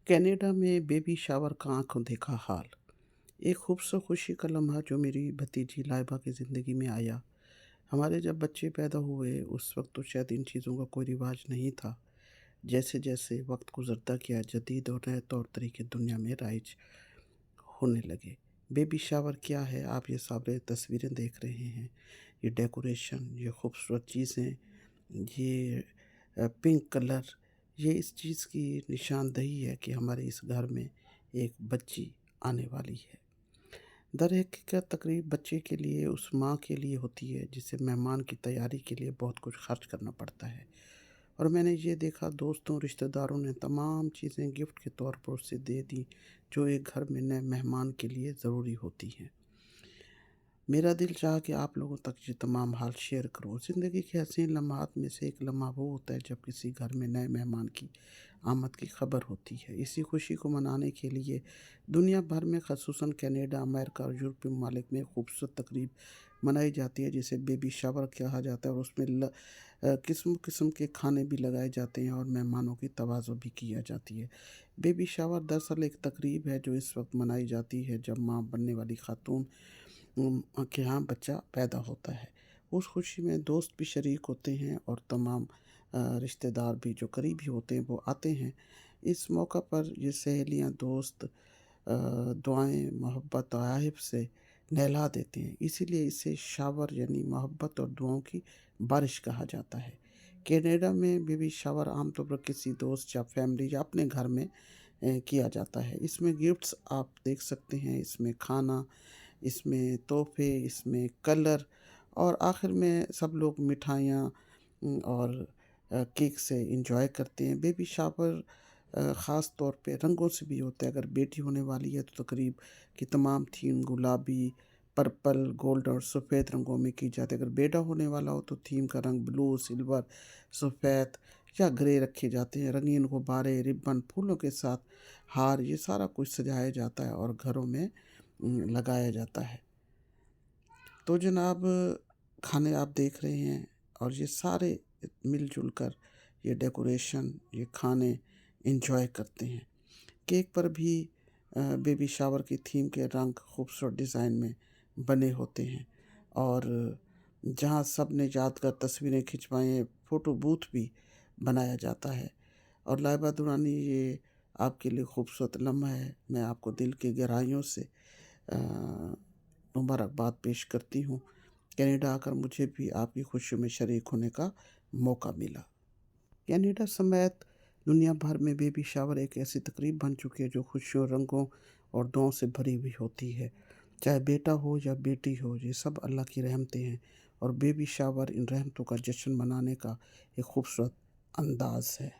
Canada में baby shower का आंखों देखा हाल। एक खूबसूरत खुशी का लम्हा जो मेरी भतीजी लाइबा की ज़िंदगी में आया। हमारे जब बच्चे पैदा हुए उस वक्त तो शायद इन चीज़ों का कोई रिवाज नहीं था। जैसे जैसे वक्त गुजरता गया जदीद और नए तौर तरीके दुनिया में राइज होने लगे। बेबी शावर क्या है, आप ये सारे तस्वीरें देख रहे हैं, ये डेकोरेशन, ये खूबसूरत चीज़ें, ये पिंक कलर, ये इस चीज़ की निशानदही है कि हमारे इस घर में एक बच्ची आने वाली है। दरहकीकत तकरीब बच्चे के लिए उस माँ के लिए होती है जिसे मेहमान की तैयारी के लिए बहुत कुछ खर्च करना पड़ता है। और मैंने ये देखा दोस्तों रिश्तेदारों ने तमाम चीज़ें गिफ्ट के तौर पर उसे दे दी जो एक घर में नए मेहमान के लिए ज़रूरी होती हैं। मेरा दिल चाहा कि आप लोगों तक ये तमाम हाल शेयर करूँ। ज़िंदगी के हसीन लम्हात में से एक लम्हा वो होता है जब किसी घर में नए मेहमान की आमद की खबर होती है। इसी खुशी को मनाने के लिए दुनिया भर में ख़ुसूसन कनाडा, अमेरिका और यूरोपीय ममालिक में खूबसूरत तकरीब मनाई जाती है जिसे बेबी शावर कहा जाता है और उसमें किस्म-किस्म के खाने भी लगाए जाते हैं और मेहमानों की तवाज़ो भी किया जाती है। बेबी शावर दरअसल एक तकरीब है जो इस वक्त मनाई जाती है जब माँ बनने वाली खातून के यहाँ बच्चा पैदा होता है। उस खुशी में दोस्त भी शरीक होते हैं और तमाम रिश्तेदार भी जो करीबी होते हैं वो आते हैं। इस मौका पर ये सहेलियाँ, दोस्त दुआएँ, मोहब्बत तोहफ़ से नहला देते हैं। इसीलिए इसे शावर यानी मोहब्बत और दुआओं की बारिश कहा जाता है। कनाडा में बेबी शावर आमतौर पर किसी दोस्त या फैमिली या अपने घर में किया जाता है। इसमें गिफ्ट्स आप देख सकते हैं, इसमें खाना, इसमें तोहफ़े, इसमें कलर और आखिर में सब लोग मिठाइयाँ और केक से एंजॉय करते हैं। बेबी शावर ख़ास तौर पे रंगों से भी होता है। अगर बेटी होने वाली है तो तकरीब की तमाम थीम गुलाबी, पर्पल, गोल्ड और सफ़ेद रंगों में की जाती है। अगर बेटा होने वाला हो तो थीम का रंग ब्लू, सिल्वर, सफ़ेद या ग्रे रखे जाते हैं। रंगीन गुब्बारे, रिबन, फूलों के साथ हार, ये सारा कुछ सजाया जाता है और घरों में लगाया जाता है। तो जनाब, खाने आप देख रहे हैं और ये सारे मिल-जुल कर ये डेकोरेशन, ये खाने एन्जॉय करते हैं। केक पर भी बेबी शावर की थीम के रंग खूबसूरत डिज़ाइन में बने होते हैं और जहाँ सब ने यादगार तस्वीरें खिंचवाई हैं, फ़ोटो बूथ भी बनाया जाता है। और लाइबा दुरानी, ये आपके लिए खूबसूरत लम्हा है। मैं आपको दिल की गहराइयों से मुबारकबाद पेश करती हूँ। कनाडा आकर मुझे भी आपकी खुशियों में शरीक होने का मौका मिला। कनाडा समेत दुनिया भर में बेबी शावर एक ऐसी तकरीब बन चुकी है जो खुशियों, रंगों और दुआओं से भरी हुई होती है। चाहे बेटा हो या बेटी हो, ये सब अल्लाह की रहमतें हैं और बेबी शावर इन रहमतों का जश्न मनाने का एक खूबसूरत अंदाज़ है।